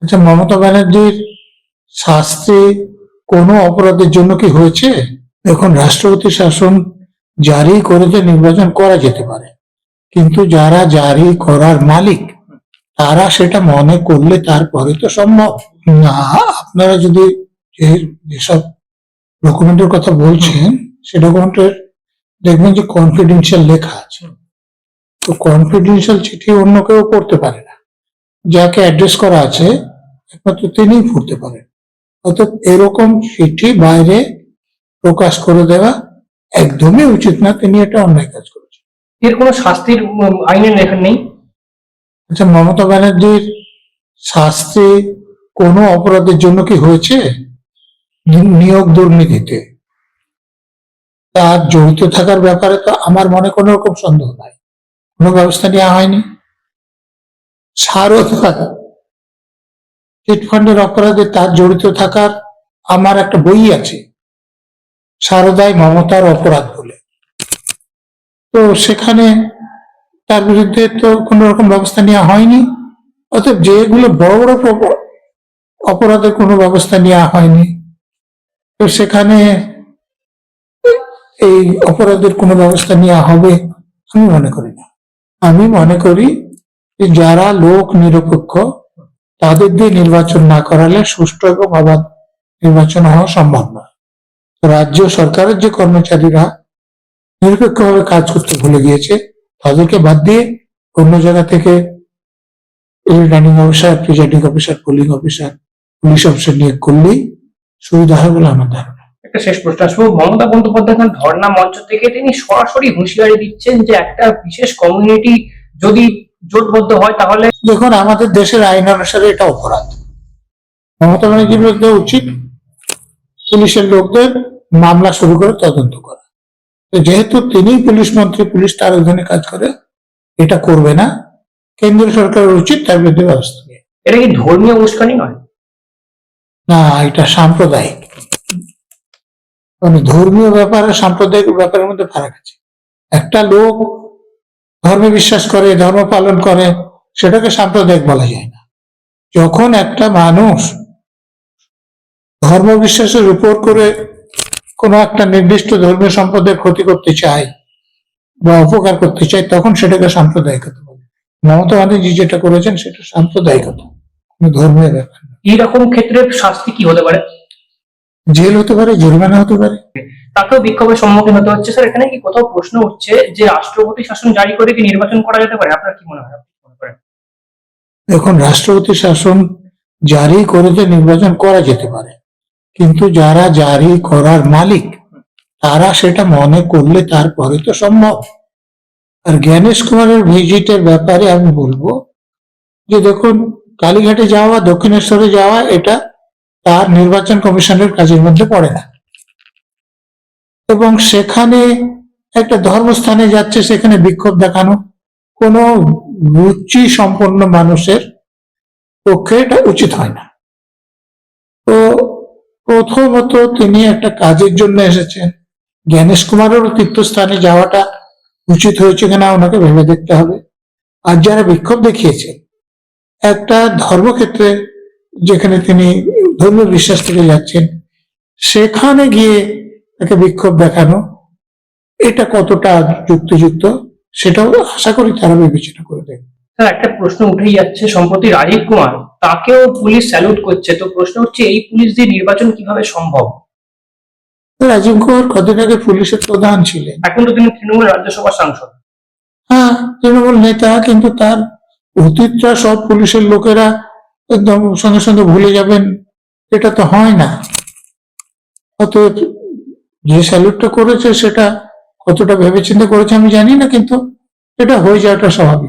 আচ্ছা, মমতা ব্যানার্জির শাস্তি কোনো অপরাধের জন্য কি হয়েছে? এখন রাষ্ট্রপতি শাসন জারি করেছে, নির্বাচন করা যেতে পারে, কিন্তু যারা জারি করার মালিক তারা সেটা মনে করলে তারপরে তো সম্ভব না। আপনারা যদি যেসব ডকুমেন্টের কথা বলছেন সে ডকুমেন্টের দেখবেন যে কনফিডেন্সিয়াল লেখা আছে। তো কনফিডেন্সিয়াল চিঠি অন্য কেউ পড়তে পারে না, যাকে অ্যাড্রেস করা আছে একমাত্র তিনিই পড়তে পারেন। অর্থাৎ এরকম চিঠি বাইরে প্রকাশ করে দেওয়া একদমই উচিত না। তিনি এটা অন্যায় কাজ করেছেন। এর কোনো শাস্তির আইনে লেখা নেই। আচ্ছা, মমতা ব্যানার্জির শাস্তি কোনো অপরাধের জন্য কি হয়েছে? নিয়োগ দুর্নীতিতে তার জড়িত থাকার ব্যাপারে তো আমার মনে কোনো রকম সন্দেহ নাই, কোনো ব্যবস্থা নেওয়া হয়নি। সারদা চিটফান্ডের অপরাধে তার জড়িত থাকার আমার একটা বই আছে, সারদায় মমতার অপরাধ বলে। তো সেখানে তার বিরুদ্ধে তো কোন রকম ব্যবস্থা নেওয়া হয়নি। অর্থাৎ যেগুলো বড় বড় অপরাধের কোনো ব্যবস্থা নেওয়া হয়নি, তো সেখানে এই অপরাধের কোনো ব্যবস্থা নেওয়া হবে আমি মনে করি না। আমি মনে করি যে যারা লোক নিরপেক্ষ তাদের দিয়ে নির্বাচন না করালে সুষ্ঠু এবং অবাধ নির্বাচন হওয়া সম্ভব নয়। রাজ্য সরকারের যে কর্মচারীরা নিরপেক্ষভাবে কাজ করতে ভুলে গিয়েছে তাদেরকে বাদ দিয়ে অন্য জায়গা থেকে returning officer, presiding officer, police officer নিয়োগ করলেই সুবিধা হয় বলে আমার ধারণা। একটা শেষ প্রশ্ন আসবো, মমতা বন্দ্যোপাধ্যায় ধর্ণা মঞ্চ থেকে তিনি সরাসরি হুঁশিয়ারি দিচ্ছেন যে একটা বিশেষ কমিউনিটি যদি জোটবদ্ধ হয় তাহলে। দেখুন, আমাদের দেশের আইন অনুসারে এটা অপরাধ। মমতা ব্যানার্জির বিরুদ্ধে উচিত পুলিশের লোকদের মামলা শুরু করে তদন্ত করা। যেহেতু তিনি পুলিশ মন্ত্রী, পুলিশ তার অধীনে কাজ করে, এটা করবে না। কেন্দ্রীয় সরকারের উচিত তার বিরুদ্ধে ব্যবস্থা নেওয়া। এটা কি ধর্মীয় উস্কানি নয়? না, এটা সাম্প্রদায়িক। মানে ধর্মীয় ব্যাপার আর সাম্প্রদায়িক ব্যাপারের মধ্যে ফারাক আছে। একটা লোক ধর্মে বিশ্বাস করে, ধর্ম পালন করে, সেটাকে সাম্প্রদায়িক বলা যায় না। যখন একটা মানুষ ধর্ম বিশ্বাসের উপর করে কোন একটা নির্দিষ্ট ধর্মীয় সম্প্রদায়ের ক্ষতি করতে চায় বা উপকার করতে চায়, তখন সেটাকে সাম্প্রদায়িকতা বলে। মমতা ব্যানার্জি যেটা করেছেন সেটা সাম্প্রদায়িকতা, কোনো ধর্মীয় ব্যাপার না। এইরকম ক্ষেত্রে শাস্তি কি হতে পারে? জেল হতে পারে, জরিমানা হতে পারে। তাকেও বিক্ষোভের সম্মুখীন হতে হচ্ছে। স্যার, এখানে কি কোথাও প্রশ্ন উঠছে যে রাষ্ট্রপতি শাসন জারি করে কি নির্বাচন করা যেতে পারে? আপনার কি মনে হয়? এখন রাষ্ট্রপতি শাসন জারি করেছে, নির্বাচন করা যেতে পারে, কিন্তু যারা জারি করার মালিক তারা সেটা মনে করলে তারপরে তো সম্ভব। আর জ্ঞানেশ কুমারের ভিজিটের ব্যাপারে আমি বলবো যে দেখুন, কালীঘাটে যাওয়া, দক্ষিণেশ্বরে যাওয়া, এটা তার নির্বাচন কমিশনের কাজের মধ্যে পড়ে না। এবং সেখানে একটা ধর্মস্থানে যাচ্ছে, সেখানে বিক্ষোভ দেখানো কোনো রুচি সম্পন্ন মানুষের পক্ষে এটা উচিত হয় না। তো প্রথমত তিনি একটা কাজের জন্য এসেছেন, জ্ঞানেশ কুমারেরও তীর্থস্থানে যাওয়াটা উচিত হয়েছে কিনা ওনাকে ভেবে দেখতে হবে। আর যারা বিক্ষোভ দেখিয়েছেন একটা ধর্মক্ষেত্রে, যেখানে তিনি ধর্মীয় বিশ্বাস থেকে যাচ্ছেন, সেখানে গিয়ে তাকে বিক্ষোভ দেখানো এটা কতটা যুক্তিযুক্ত সেটাও আশা করি তারা বিবেচনা করে দেবে। স্যার, একটা প্রশ্ন উঠেই যাচ্ছে, সম্প্রতি রাজীব কুমার তাকেও পুলিশ স্যালুট করছে। তো প্রশ্ন হচ্ছে, এই পুলিশ দিয়ে নির্বাচন কিভাবে সম্ভব? রাজীব কুমার কদিন আগে পুলিশের প্রধান ছিলেন, এখন তো তিনি তৃণমূল রাজ্যসভার সাংসদ। হ্যাঁ, তৃণমূল নেতা, কিন্তু তার অতীতটা সব পুলিশের লোকেরা একদম সঙ্গে সঙ্গে ভুলে যাবেন, এটা তো হয় না। অতএব যে স্যালুটটা করেছে সেটা কতটা ভেবেচিন্তে করেছে আমি জানি না, কিন্তু এটা হয়ে যাওয়াটা স্বাভাবিক।